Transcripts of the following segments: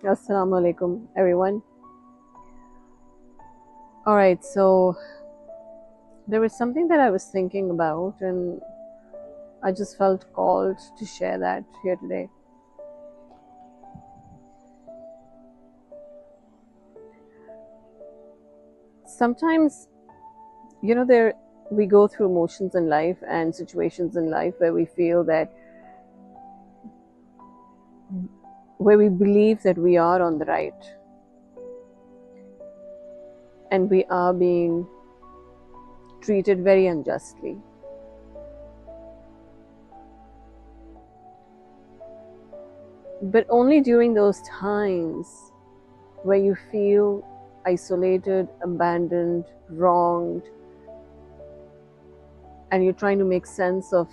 Assalamu alaikum, everyone. All right, so there was something that I was thinking about, and I just felt called to share that here today. Sometimes, there we go through emotions in life and situations in life where we feel that, where we believe that we are on the right and we are being treated very unjustly. But only during those times where you feel isolated, abandoned, wronged, and you're trying to make sense of,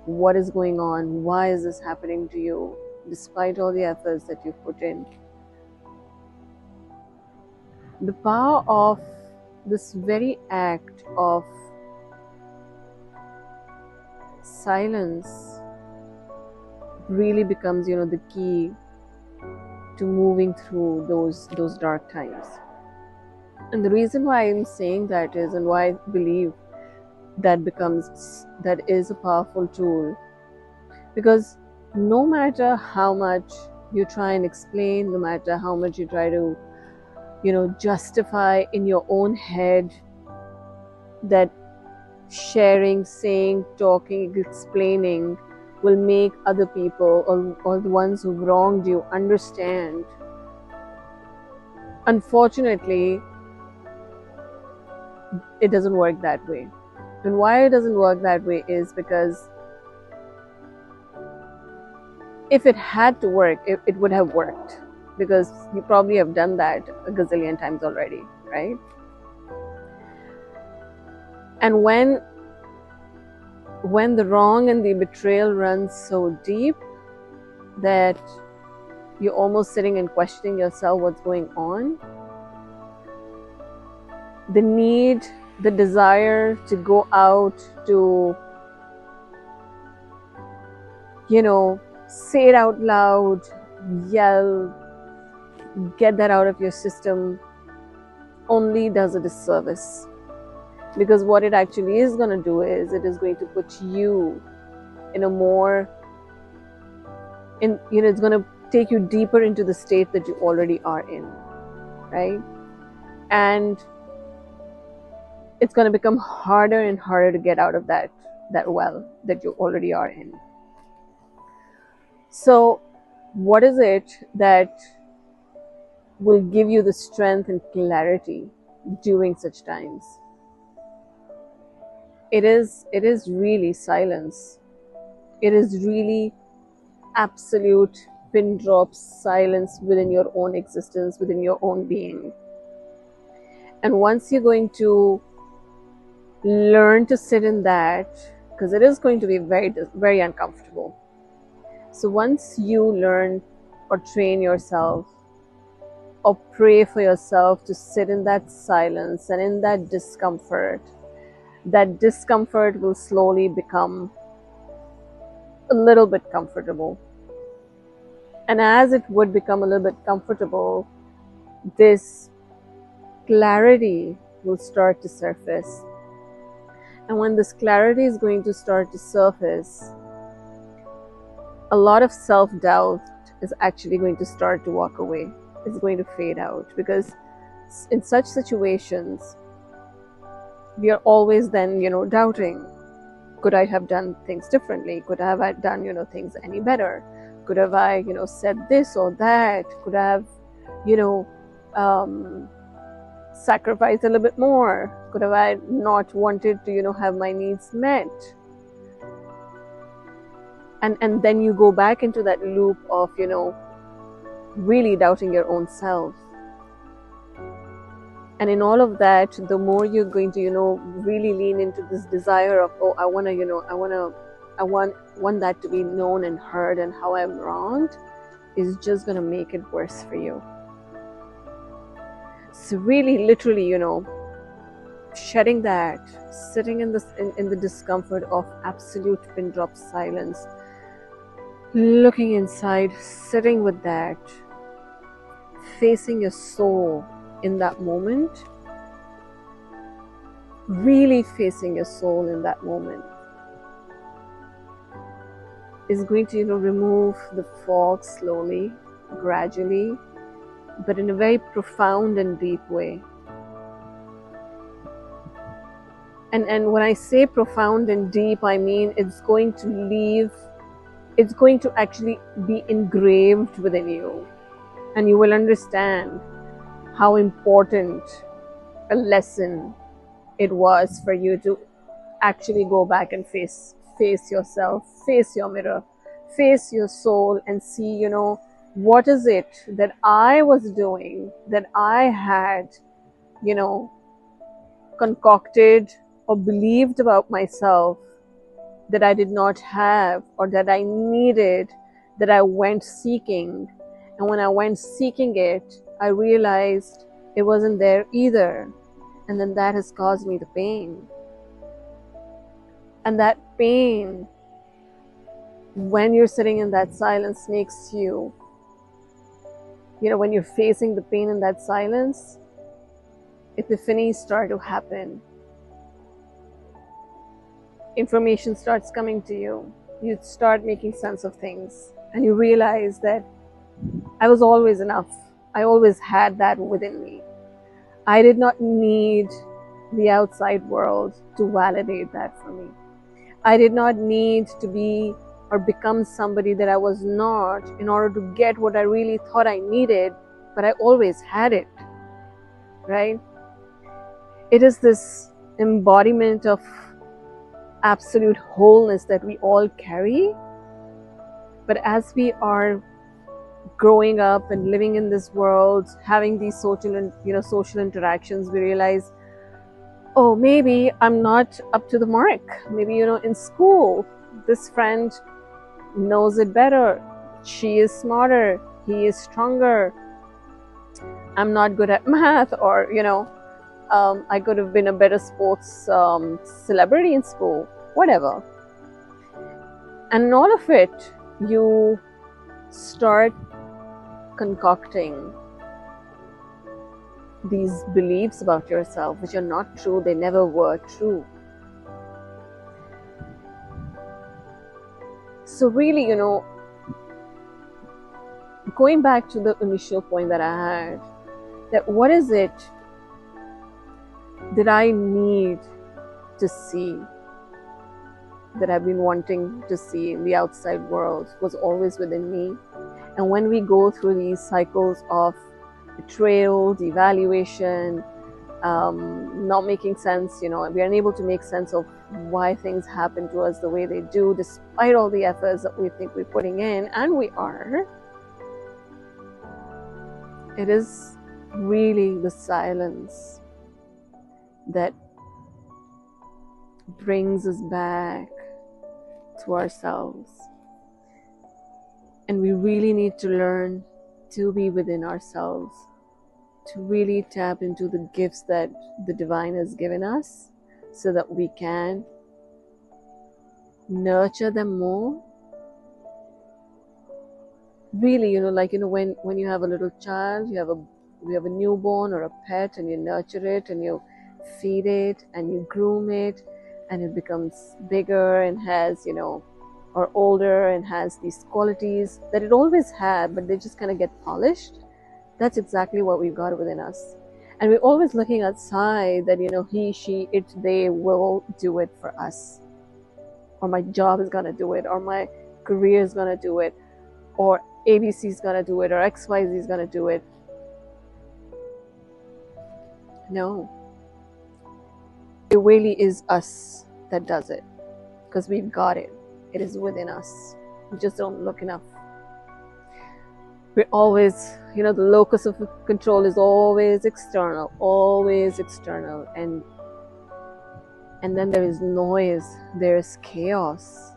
what is going on, why is this happening to you, despite all the efforts that you've put in. The power of this very act of silence really becomes, the key to moving through those dark times. And the reason why I'm saying that is, and why I believe that is a powerful tool, because no matter how much you try and explain, no matter how much you try to justify in your own head that sharing, saying, talking, explaining will make other people or the ones who've wronged you understand, unfortunately it doesn't work that way. And why it doesn't work that way is because if it had to work, it would have worked, because you probably have done that a gazillion times already, right? And when the wrong and the betrayal runs so deep that you're almost sitting and questioning yourself what's going on, the need, the desire to go out to, say it out loud, yell, get that out of your system, only does a disservice. Because what it actually is going to do is, it is going to put you in a more, it's going to take you deeper into the state that you already are in, right? And it's going to become harder and harder to get out of that well that you already are in. So what is it that will give you the strength and clarity during such times? It is really silence. It is really absolute pin drop silence within your own existence, within your own being. And once you're going to learn to sit in that, because it is going to be very, very uncomfortable. So once you learn or train yourself or pray for yourself to sit in that silence and in that discomfort will slowly become a little bit comfortable. And as it would become a little bit comfortable, this clarity will start to surface. And when this clarity is going to start to surface, a lot of self-doubt is actually going to start to walk away. It's going to fade out, because in such situations, we are always then, doubting. Could I have done things differently? Could I have done, things any better? Could have I, said this or that? Could I have, sacrificed a little bit more? Could have I not wanted to, have my needs met? And then you go back into that loop of, really doubting your own self. And in all of that, the more you're going to, really lean into this desire of, oh, I want that to be known and heard, and how I'm wronged is just going to make it worse for you. So really, literally, shedding that, sitting in the discomfort of absolute pin drop silence, looking inside, sitting with that, facing your soul in that moment, really facing your soul in that moment, is going to, remove the fog slowly, gradually, but in a very profound and deep way. And when I say profound and deep, I mean it's going to actually be engraved within you. And you will understand how important a lesson it was for you to actually go back and face yourself, face your mirror, face your soul, and see, what is it that I was doing, that I had, concocted or believed about myself, that I did not have, or that I needed, that I went seeking. And when I went seeking it, I realized it wasn't there either. And then that has caused me the pain. And that pain, when you're sitting in that silence, makes you, when you're facing the pain in that silence, epiphanies start to happen. Information starts coming to you. You start making sense of things. And you realize that I was always enough. I always had that within me. I did not need the outside world to validate that for me. I did not need to be or become somebody that I was not in order to get what I really thought I needed, but I always had it, right? It is this embodiment of absolute wholeness that we all carry. But as we are growing up and living in this world, having these social interactions, we realize, oh, maybe I'm not up to the mark. Maybe, in school, this friend knows it better. She is smarter. He is stronger. I'm not good at math, or, I could have been a better sports celebrity in school, whatever. And in all of it, you start concocting these beliefs about yourself, which are not true. They never were true. So really, going back to the initial point that I had, that what is it that I need to see, that I've been wanting to see in the outside world, was always within me. And when we go through these cycles of betrayal, devaluation, not making sense, we are unable to make sense of why things happen to us the way they do, despite all the efforts that we think we're putting in, and we are. It is really the silence that brings us back to ourselves. And we really need to learn to be within ourselves, to really tap into the gifts that the divine has given us, so that we can nurture them more. Really, when you have a little child, you have a newborn or a pet, and you nurture it and you feed it and you groom it, and it becomes bigger and has, or older and has these qualities that it always had, but they just kind of get polished. That's exactly what we've got within us. And we're always looking outside that, he, she, it, they will do it for us. Or my job is going to do it, or my career is going to do it, or ABC is going to do it, or XYZ is going to do it. No. It really is us that does it, because we've got it. It is within us. We just don't look enough. We're always, the locus of control is always external. And then there is noise, there is chaos.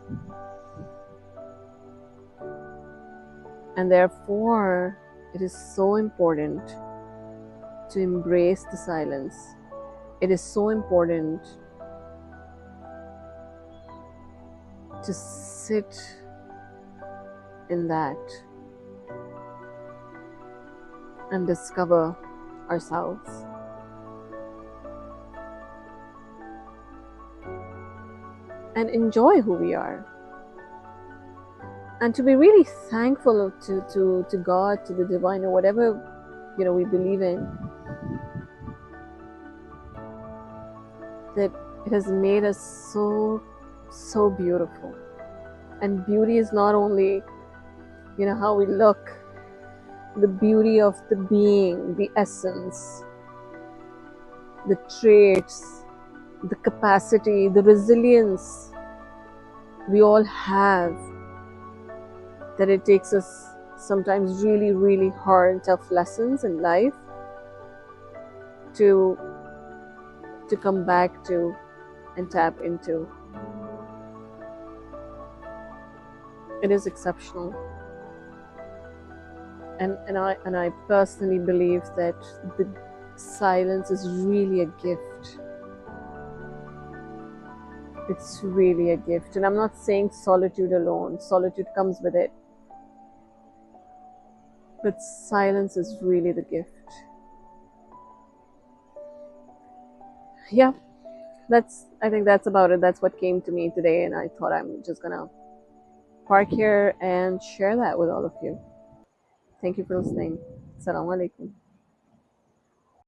And therefore, it is so important to embrace the silence. It is so important to sit in that. and discover ourselves and enjoy who we are. And to be really thankful to God, to the divine, or whatever we believe in, that it has made us so beautiful. And beauty is not only how we look, the beauty of the being, the essence, the traits, the capacity, the resilience we all have, that it takes us sometimes really, really hard, tough lessons in life to come back to and tap into. It is exceptional. And I personally believe that the silence is really a gift. It's really a gift. And I'm not saying solitude alone. Solitude comes with it. But silence is really the gift. Yeah, I think that's about it. That's what came to me today, and I thought I'm just gonna park here and share that with all of you. Thank you for listening. Assalamu alaikum.